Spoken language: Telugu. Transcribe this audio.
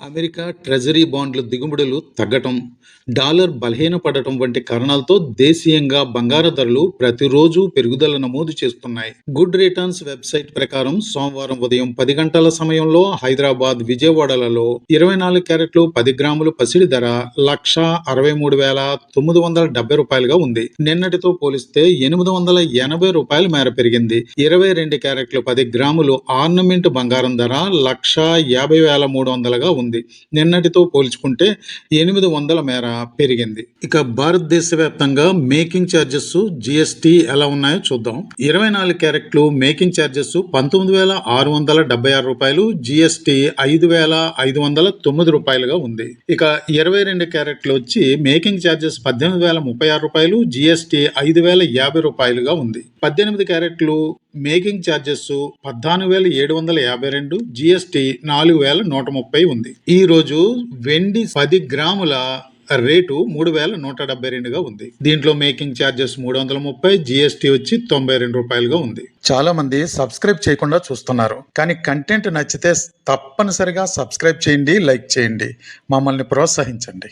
అమెరికా ట్రెజరీ బాండ్ల దిగుబడులు తగ్గటం, డాలర్ బలహీనపడటం వంటి కారణాలతో దేశీయంగా బంగారు ధరలు ప్రతిరోజు పెరుగుదల నమోదు చేస్తున్నాయి. గుడ్ రిటర్న్స్ వెబ్సైట్ ప్రకారం సోమవారం ఉదయం 10 గంటల సమయంలో హైదరాబాద్, విజయవాడలలో 24 క్యారెట్లు 10 గ్రాములు పసిడి ధర ₹1,63,970గా ఉంది. నిన్నటితో పోలిస్తే ₹880 మేర పెరిగింది. 22 క్యారెట్లు 10 గ్రాములు ఆర్నమెంట్ బంగారం ధర ₹1,50,300గా ఉంది. నిన్నటితో పోల్చుకుంటే 800 మేర పెరిగింది. ఇక భారతదేశ వ్యాప్తంగా మేకింగ్ ఛార్జెస్, జిఎస్టి ఎలా ఉన్నాయో చూద్దాం. 24 క్యారెట్లు మేకింగ్ ఛార్జెస్ ₹19,676, జిఎస్టి ₹5,509గా ఉంది. ఇక 22 క్యారెట్లు వచ్చి మేకింగ్ ఛార్జెస్ ₹18,036, జిఎస్టి ₹5,050గా ఉంది. 18 క్యారెట్లు మేకింగ్ ఛార్జెస్ 14,752, జిఎస్టి 4,130 ఉంది. ఈ రోజు వెండి 10 గ్రాముల రేటు 3,172గా ఉంది. దీంట్లో మేకింగ్ ఛార్జెస్ 330, జిఎస్టి వచ్చి ₹92గా ఉంది. చాలా మంది సబ్స్క్రైబ్ చేయకుండా చూస్తున్నారు, కానీ కంటెంట్ నచ్చితే తప్పనిసరిగా సబ్స్క్రైబ్ చేయండి, లైక్ చేయండి, మమ్మల్ని ప్రోత్సహించండి.